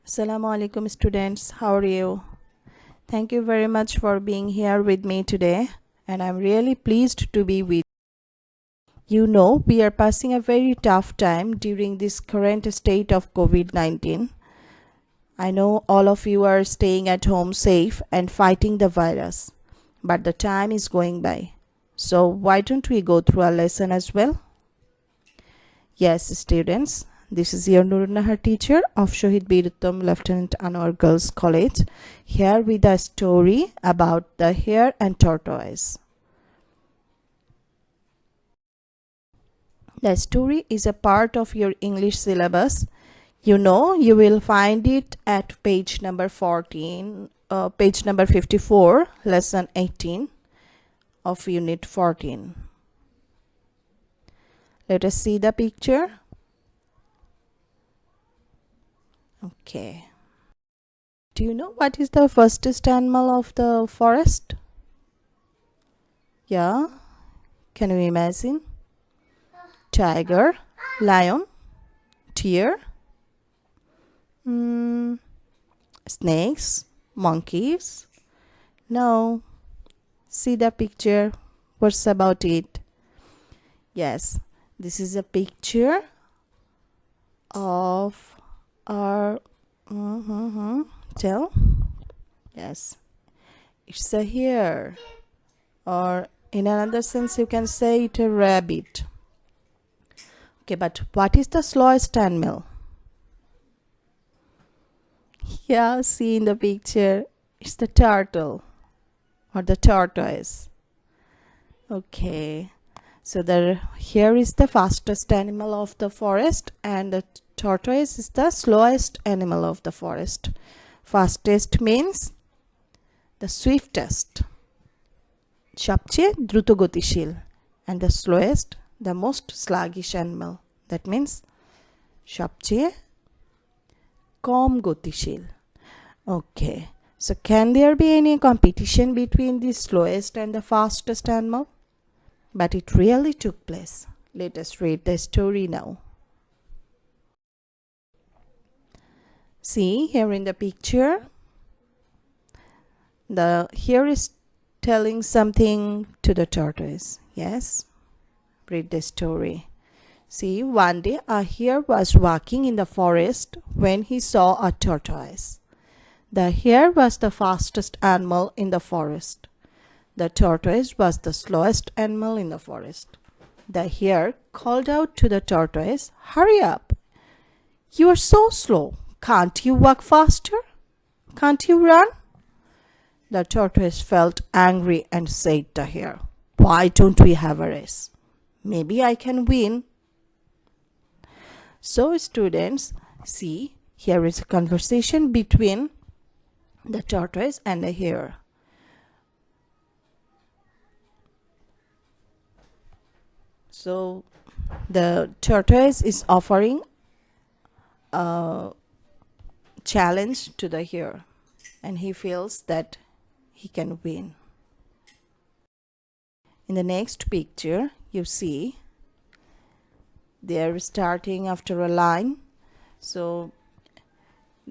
Assalamu alaikum students, how are you? Thank you very much for being here with me today, and I'm really pleased to be with you. Know we are passing a very tough time during this current state of COVID-19. I know all of you are staying at home safe and fighting the virus, but the time is going by. So why don't we go through a lesson as well? Yes, students, this is your Nurun Nahar teacher of Shohid Biruttam Lieutenant Anwar Girls College, here with a story about the hare and tortoise. The story is a part of your English syllabus. You know, you will find it at page number 54, lesson 18 of unit 14. Let us see the picture. Okay. Do you know what is the fastest animal of the forest? Yeah. Can you imagine? Tiger, lion, deer, snakes, monkeys. No. See the picture. What's about it? Yes. This is a picture of our tell. Yes, it's a hare, or in another sense you can say it a rabbit. Okay, but what is the slowest animal? Yeah, see in the picture, it's the turtle or the tortoise. Okay, so here is the fastest animal of the forest, and the tortoise is the slowest animal of the forest. Fastest means the swiftest, সবচেয়ে দ্রুত গতিশীল, and the slowest, the most sluggish animal. That means সবচেয়ে কম গতিশীল. Okay, so can there be any competition between the slowest and the fastest animal? But it really took place. Let us read the story now. See here in the picture, the hare is telling something to the tortoise. Yes, read the story. See, one day a hare was walking in the forest when he saw a tortoise. The hare was the fastest animal in the forest. The tortoise was the slowest animal in the forest. The hare called out to the tortoise, "Hurry up! You are so slow. Can't you walk faster? Can't you run?" The tortoise felt angry and said to hare, "Why don't we have a race? Maybe I can win." So students, see, here is a conversation between the tortoise and the hare. So the tortoise is offering a challenge to the hare, and he feels that he can win. In the next picture, you see they are starting after a line. So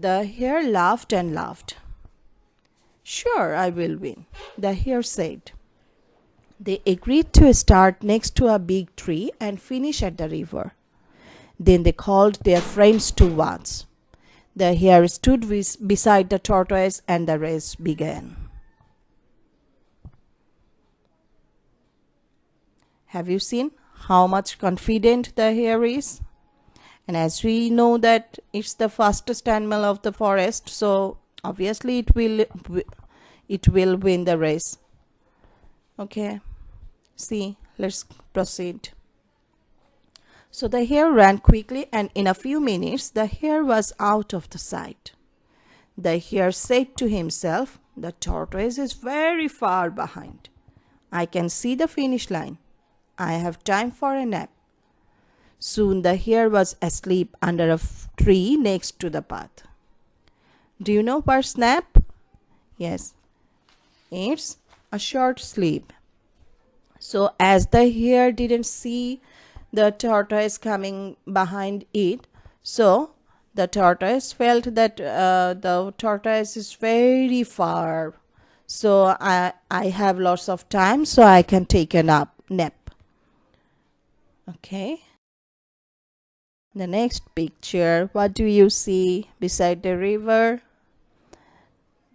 the hare laughed and laughed. "Sure, I will win," the hare said. They agreed to start next to a big tree and finish at the river. Then they called their friends to watch. The hare stood beside the tortoise and the race began. Have you seen how much confident the hare is? And as we know that it's the fastest animal of the forest, so obviously it will win the race. Okay, see, let's proceed. So the hare ran quickly, and in a few minutes the hare was out of the sight. The hare said to himself, "The tortoise is very far behind. I can see the finish line. I have time for a nap." Soon the hare was asleep under a tree next to the path. Do you know what's nap? Yes, it's a short sleep. So as the hare didn't see the tortoise coming behind it, so The tortoise felt that the tortoise is very far. So I have lots of time, so I can take a nap. Okay. The next picture, what do you see beside the river?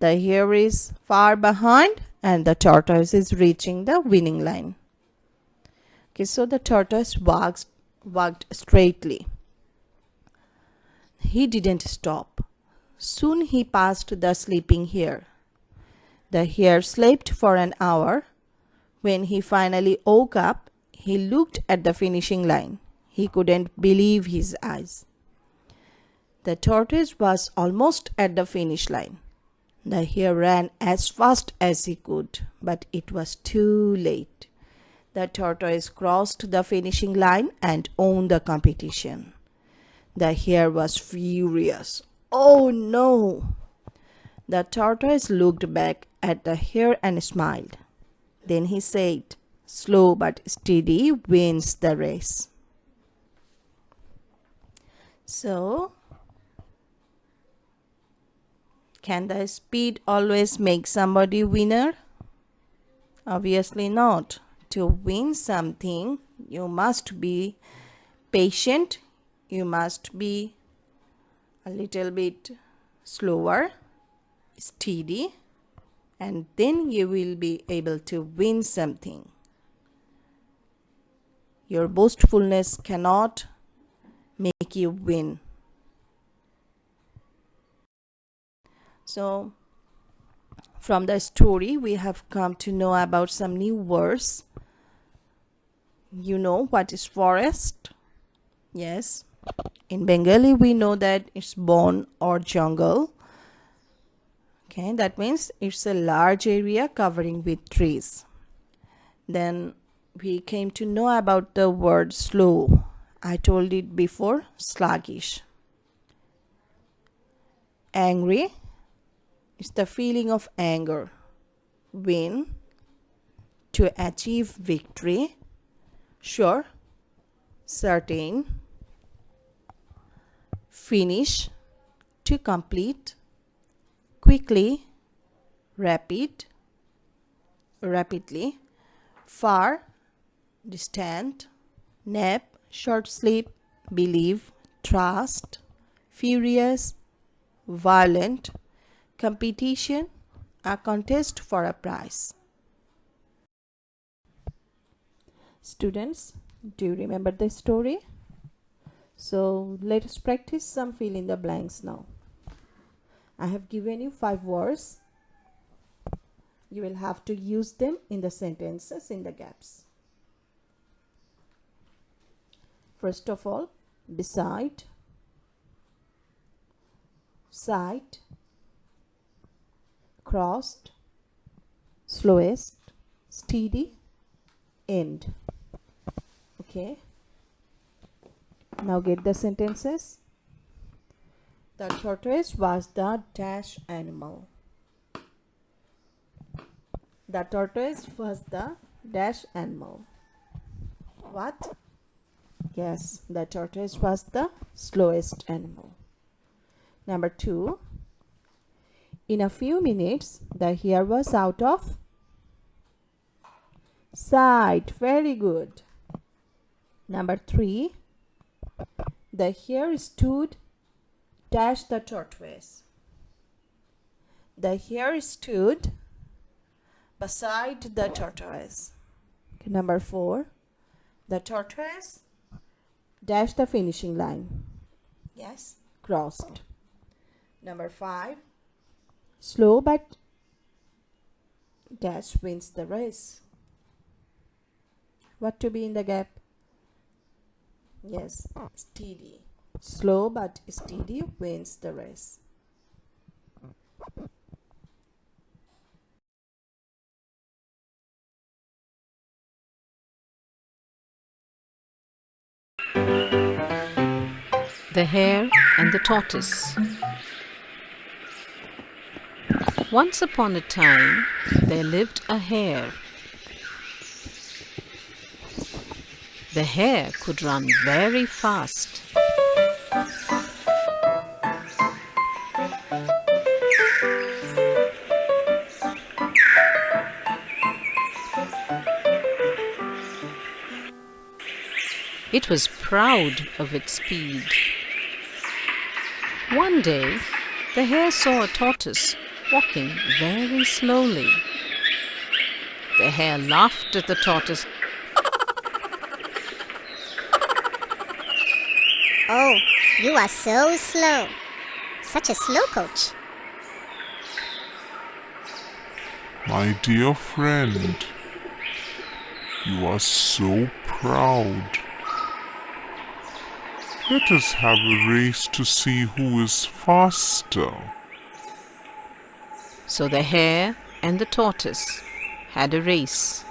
The hare is far behind and the tortoise is reaching the winning line. Okay, so the tortoise walked straightly. He didn't stop. Soon he passed the sleeping hare. The hare slept for an hour. When he finally woke up, he looked at the finishing line. He couldn't believe his eyes. The tortoise was almost at the finish line. The hare ran as fast as he could, but it was too late. The tortoise crossed the finishing line and won the competition. The hare was furious. Oh no! The tortoise looked back at the hare and smiled. Then he said, "Slow but steady wins the race." So, can the speed always make somebody winner? Obviously not. To win something, you must be patient, you must be a little bit slower, steady, and then you will be able to win something. Your boastfulness cannot make you win. So, from the story, we have come to know about some new words. You know what is forest? Yes. In Bengali, we know that it's bon or jungle. Okay, that means it's a large area covering with trees. Then we came to know about the word slow. I told it before, sluggish. Angry is the feeling of anger. Win, to achieve victory. Sure, certain. Finish, to complete. Quickly, rapidly. Far, distant. Nap, short sleep. Believe, trust. Furious, violent. Competition, a contest for a prize. Students, do you remember the story? So let us practice some fill in the blanks now. I have given you 5 words. You will have to use them in the sentences in the gaps. First of all, beside, side, crossed, slowest, steady, end. Okay. Now get the sentences. The tortoise was the dash animal. The tortoise was the dash animal. What? Yes, the tortoise was the slowest animal. Number 2. In a few minutes, the hare was out of sight. Very good. Number 3. The hare stood dash the tortoise. The hare stood beside the tortoise. Okay, number 4. The tortoise dashed the finishing line. Yes, crossed. Number 5. Slow but dash wins the race. What to be in the gap? Yes, steady. Slow but steady wins the race. The Hare and the Tortoise. Once upon a time, there lived a hare. The hare could run very fast. It was proud of its speed. One day, the hare saw a tortoise walking very slowly. The hare laughed at the tortoise. Oh, you are so slow. Such a slow coach. My dear friend, you are so proud. Let us have a race to see who is faster. So the hare and the tortoise had a race.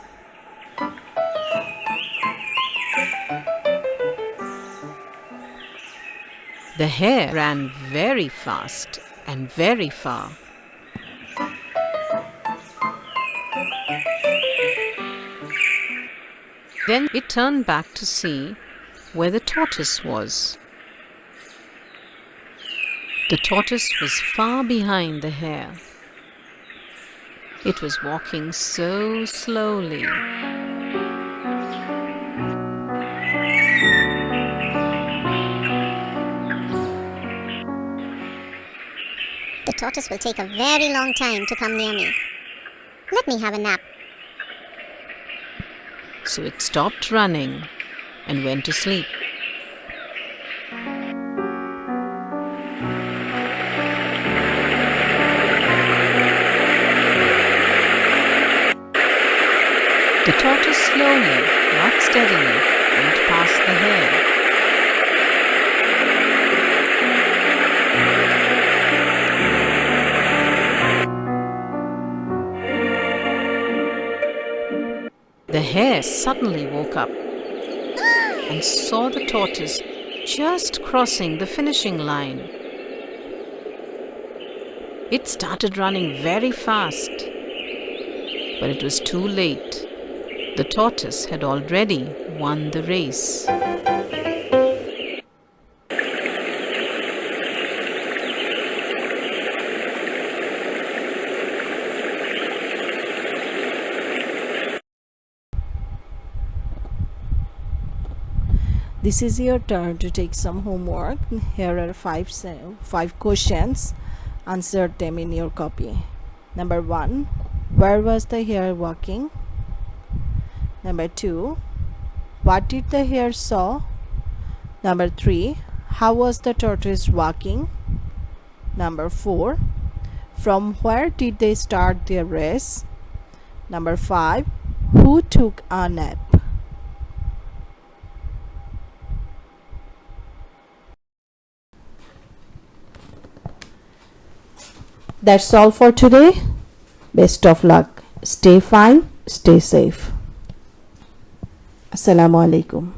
The hare ran very fast and very far. Then it turned back to see where the tortoise was. The tortoise was far behind the hare. It was walking so slowly. The tortoise will take a very long time to come near me. Let me have a nap. So it stopped running and went to sleep. The tortoise slowly, not steadily, went past the hare. The hare suddenly woke up and saw the tortoise just crossing the finishing line. It started running very fast, but it was too late. The tortoise had already won the race. This is your turn to take some homework. Here are five questions. Answer them in your copy. Number 1, where was the hare walking? Number 2, what did the hare saw? Number 3, how was the tortoise walking? Number 4, from where did they start their race? Number 5, who took a nap? That's all for today. Best of luck. Stay fine, stay safe. Assalamu alaikum.